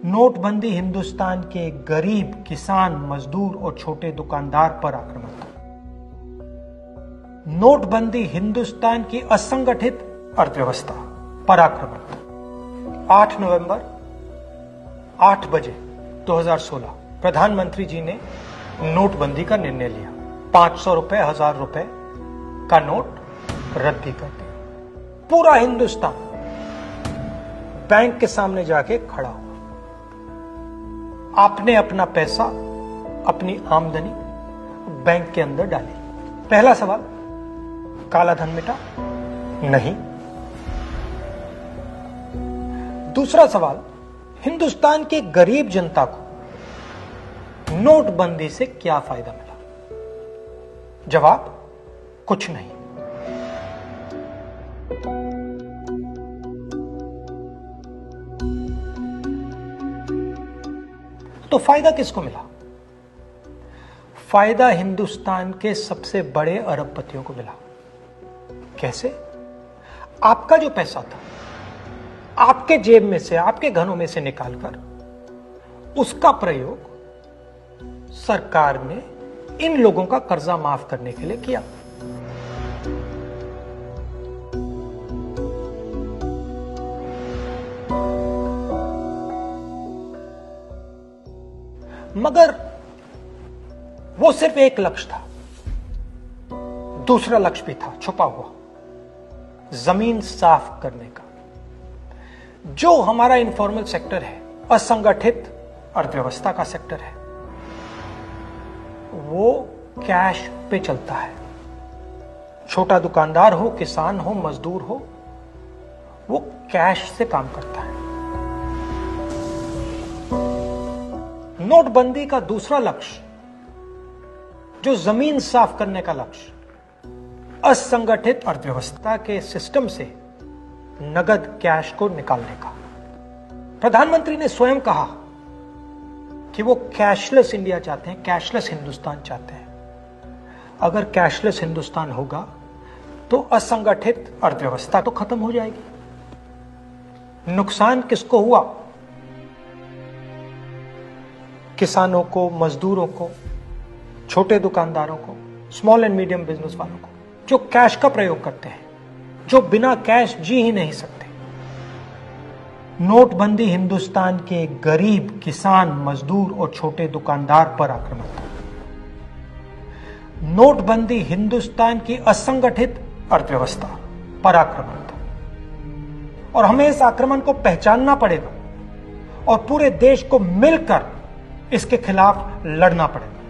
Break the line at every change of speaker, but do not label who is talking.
नोटबंदी हिंदुस्तान के गरीब, किसान, मजदूर और छोटे दुकानदार पर आक्रमण था। नोटबंदी हिंदुस्तान की असंगठित अर्थव्यवस्था पर आक्रमण था। 8 नवंबर 8 बजे 2016 प्रधानमंत्री जी ने नोटबंदी का निर्णय लिया। 500 रुपए, 1000 रुपए का नोट रद्द कर दिया। पूरा हिंदुस्तान बैंक के सामने जाके खड़ा हुआ। आपने अपना पैसा, अपनी आमदनी बैंक के अंदर डाली। पहला सवाल, काला धन मिटा? नहीं। दूसरा सवाल, हिंदुस्तान की गरीब जनता को नोटबंदी से क्या फायदा मिला? जवाब, कुछ नहीं। तो फायदा किसको मिला? फायदा हिंदुस्तान के सबसे बड़े अरबपतियों को मिला। कैसे? आपका जो पैसा था, आपके जेब में से, आपके घरों में से निकालकर उसका प्रयोग सरकार ने इन लोगों का कर्जा माफ करने के लिए किया। मगर वो सिर्फ एक लक्ष्य था। दूसरा लक्ष्य भी था छुपा हुआ, जमीन साफ करने का। जो हमारा इनफॉर्मल सेक्टर है, असंगठित अर्थव्यवस्था का सेक्टर है, वो कैश पे चलता है। छोटा दुकानदार हो, किसान हो, मजदूर हो, वो कैश से काम करता है। नोटबंदी का दूसरा लक्ष्य, जो जमीन साफ करने का लक्ष्य, असंगठित अर्थव्यवस्था के सिस्टम से नगद कैश को निकालने का। प्रधानमंत्री ने स्वयं कहा कि वो कैशलेस इंडिया चाहते हैं, कैशलेस हिंदुस्तान चाहते हैं। अगर कैशलेस हिंदुस्तान होगा तो असंगठित अर्थव्यवस्था तो खत्म हो जाएगी। नुकसान किसको हुआ? किसानों को, मजदूरों को, छोटे दुकानदारों को, स्मॉल एंड मीडियम बिजनेस वालों को, जो कैश का प्रयोग करते हैं, जो बिना कैश जी ही नहीं सकते। नोटबंदी हिंदुस्तान के गरीब, किसान, मजदूर और छोटे दुकानदार पर आक्रमण था। नोटबंदी हिंदुस्तान की असंगठित अर्थव्यवस्था पर आक्रमण था। और हमें इस आक्रमण को पहचानना पड़ेगा और पूरे देश को मिलकर इसके खिलाफ लड़ना पड़ेगा।